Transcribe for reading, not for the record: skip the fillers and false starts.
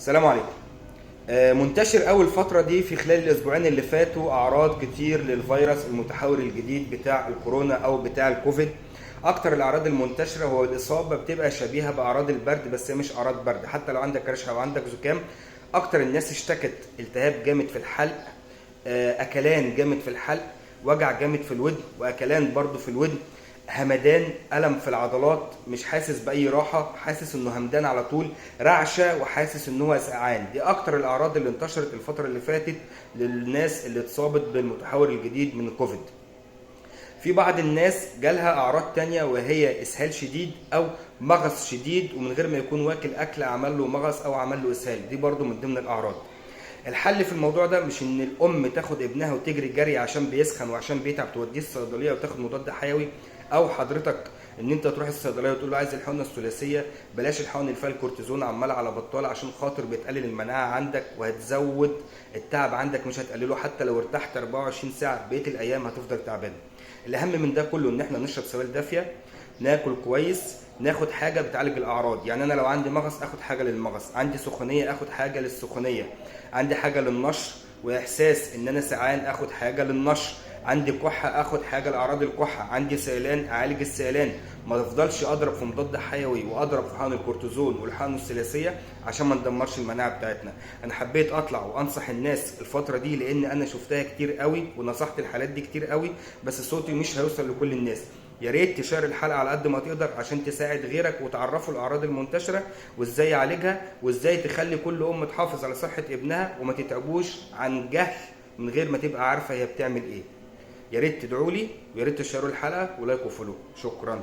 السلام عليكم. منتشر أول فترة دي في خلال الأسبوعين اللي فاتوا أعراض كتير للفيروس المتحور الجديد بتاع الكورونا أو بتاع الكوفيد. أكتر الأعراض المنتشرة هو الإصابة بتبقى شبيهة بأعراض البرد، بس هي مش أعراض برد. حتى لو عندك رشحة أو عندك زكام، أكتر الناس اشتكت التهاب جامد في الحلق، أكلان جامد في الحلق، وجع جامد في الودن، وأكلان برضو في الودن، همدان، ألم في العضلات، مش حاسس بأي راحة، حاسس إنه همدان على طول، رعشة، وحاسس إن هو سقعان. دي أكتر الأعراض اللي انتشرت الفترة اللي فاتت للناس اللي اتصابت بالمتحور الجديد من الكوفيد. في بعض الناس جالها أعراض تانية وهي إسهال شديد أو مغص شديد، ومن غير ما يكون واكل أكل عمل له مغص أو عمل له إسهال. دي برضو من ضمن الأعراض. الحل في الموضوع ده مش ان الام تاخد ابنها وتجري جري عشان بيسخن وعشان بيتعب توديه الصيدليه وتاخد مضاد حيوي، او حضرتك ان انت تروح الصيدليه وتقول له عايز الحقنه الثلاثيه. بلاش الحقن اللي فيها الكورتيزون عمال على بطال، عشان خاطر بتقلل المناعه عندك وهتزود التعب عندك، مش هتقلله. حتى لو ارتحت 24 ساعه بقيه الايام هتفضل تعبان. الاهم من ده كله ان احنا نشرب سوائل دافيه، ناكل كويس، ناخد حاجه بتعالج الاعراض. يعني انا لو عندي مغص اخد حاجه للمغص، عندي سخونيه اخد حاجه للسخونيه، عندي حاجه للنشر واحساس ان انا سعان اخد حاجه للنشر، عندي كحه اخد حاجه لاعراض الكحه، عندي سيلان اعالج السيلان. ما تفضلش اضرب في مضاد حيوي واضرب في حقن الكورتيزون والحقن الثلاثيه عشان ما ندمرش المناعه بتاعتنا. انا حبيت اطلع وانصح الناس الفتره دي لان انا شفتها كتير قوي ونصحت الحالات دي كتير قوي، بس صوتي مش هيوصل لكل الناس. يا ريت تشارك الحلقه على قد ما تقدر عشان تساعد غيرك وتعرفه الاعراض المنتشره وازاي يعالجها، وازاي تخلي كل ام تحافظ على صحه ابنها وما تتعبوش عن جهل من غير ما تبقى عارفه هي بتعمل ايه. يا ريت تدعوا لي ويا ريت تشاركوا الحلقه ولايك وفولو. شكرا.